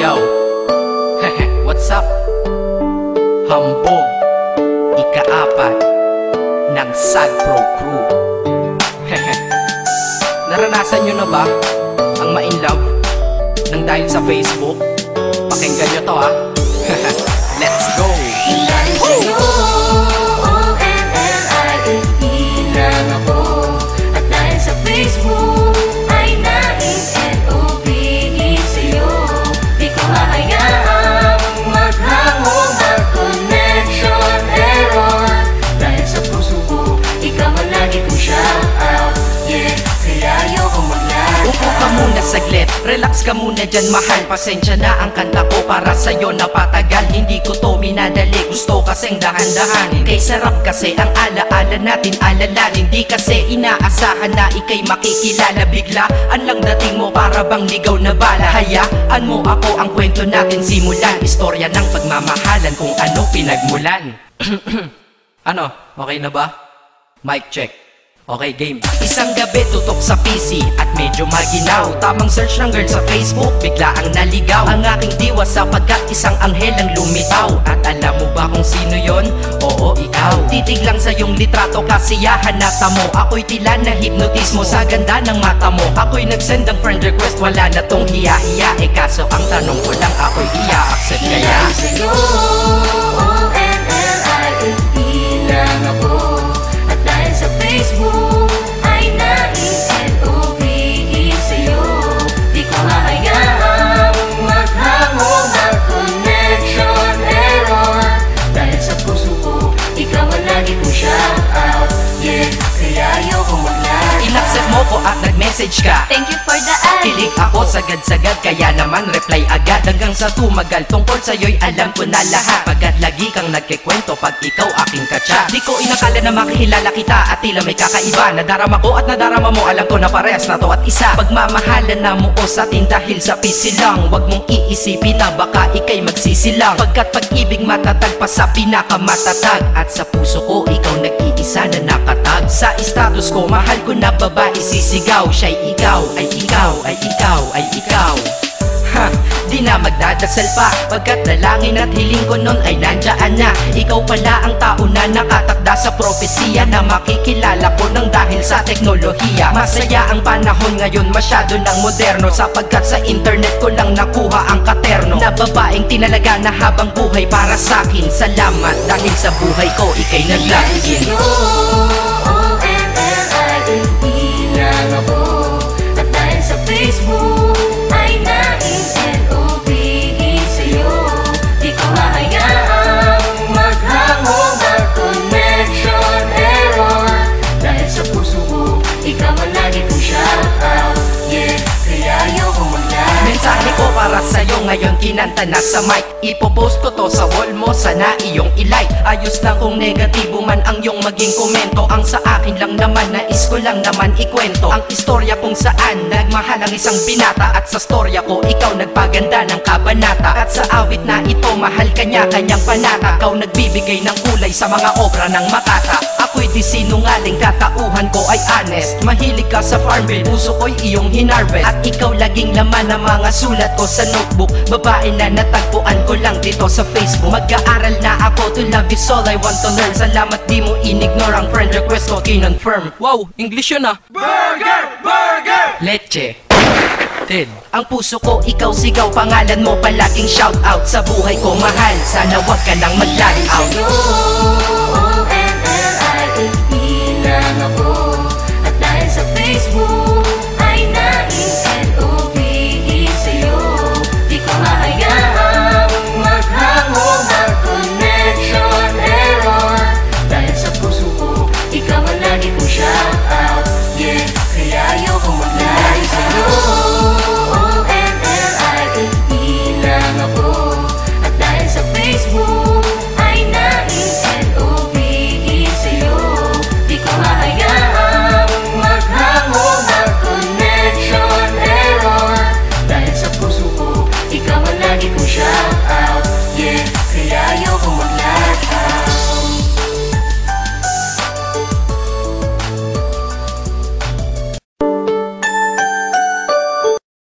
Yo, what's up? Hambog, ika-4 ng Sad Pro Crew. Naranasan nyo na ba ang ma-inlove nang dahil sa Facebook? Pakinggan nyo to ha. Let's go! Lang ako, at dahil sa Facebook ay na-in-N-O-B-E sa'yo. Di ko hahayaang maghango, mag-connection error. Dahil sa puso ko, ikaw ang lagi kong shout out. Yeah, kaya ayoko mag-lag. Upo ka muna saglit, relax ka muna dyan mahal. Pasensya na ang kanta ko para sa'yo napatagal. Hindi ko to minadali, gusto kasing dahan-dahanin. Kay sarap kasi ang alaala natin alalanin. Di kasi inaasahan na ikay makikilala. Biglaan lang dating mo para bang ligaw na bala. Hayaan mo ako ang kwento natin simulan. Istorya ng pagmamahalan kung ano pinagmulan. Ano? Okay na ba? Mic check. Okay, game. Isang gabi tutok sa PC at medyo maginaw. Tamang search ng girl sa Facebook, bigla ang naligaw. Ang aking diwa sapagkat isang anghel ang lumitaw. At alam mo ba kung sino yon? Oo, ikaw. Titig lang sa iyong litrato, kasiyahan na tamo. Ako'y tila na hipnotismo sa ganda ng mata mo. Ako'y nagsend ng friend request, wala na tong hiya-hiya. Eh kaso ang tanong ko lang, ako'y iya-accept kaya? Sa'yo, O-N-L-I-F-E lang ako. At dahil sa Facebook ay na-in-N-O-B-E sa'yo. Di ko hahayaang maghango, mag-connection error. Dahil sa puso ko, ikaw ang lagi kong shout out. Yeah, kaya ayoko mag-lag. Inaccept mo ko at nag-message ka. Thank you for the ad. Kilig ako sagad-sagad, kaya naman reply agad. Hanggang sa tumagal, tungkol sa'yo'y alam ko na lahat. Pagkat lagi kang nagkikwento pag ikaw aking katsa. Di ko inakala na makikilala kita at tila may kakaiba. Nadarama ko at nadarama mo, alam ko na parehas na to at isa. Pagmamahalan na mo o sa atin dahil sa PC lang. Huwag mong iisipin na baka ikay magsisilang. Pagkat pag-ibig matatag pa sa pinakamatatag. At sa puso ko, ikaw nag-iisa na nakatag. Sa status ko, mahal ko na babae sisigaw. Siya'y ikaw, ay ikaw, ay ikaw, ay ikaw. Ha, di na magdadasal pa. Pagkat dalangin at hiling ko nun ay nandyan na. Ikaw pala ang tao na nakatakda sa propesiya. Na makikilala ko nang dahil sa teknolohiya. Masaya ang panahon ngayon, masyado ng moderno. Sapagkat sa internet ko lang nakuha ang katerno. Na babaeng tinalaga na habang buhay para sa'kin. Salamat dahil sa buhay ko ikay naglagin. O-N-L-I-F-E lang ako. At dahil sa Facebook ay na-in-N-O-B-E sa'yo. Di ko hahayaang maghango, mag-connection error. Dahil sa puso ko, ikaw ang lagi kong shout out. Yeah, kaya ayoko mag-lag. Mensahe ko para sa'yo ngayon kinanta na sa mic. Ipopost ko to sa wall mo, sana iyong ilike. Ayos lang kung negatibo man ang iyong maging komento. Ang sa akin lang naman, nais ko lang naman ikwento ang istorya kung saan nagmahal ang isang binata. At sa storya ko, ikaw nagpaganda ng kabanata. At sa awit na ito, mahal kanya kanyang panata. Ikaw nagbibigay ng kulay sa mga obra ng Makata. Ako'y di sinungaling, katauhan ko ay honest. Mahilig ka sa farm bill, puso ko'y iyong hinarvest. At ikaw laging laman ng mga sulat ko sa notebook. Babae na natagpuan ko lang dito sa Facebook. Mag-aaral na ako, to love is all I want to learn. Salamat di mo inignore ang friend request ko, kinonfirm. Wow, English yun ah. Burger! Burger! Leche. Ted. Ang puso ko, ikaw sigaw, pangalan mo palaging shout out. Sa buhay ko mahal, sana wag ka nang mag-lag out. O-N-L-I-F-E lang ako. At dahil sa Facebook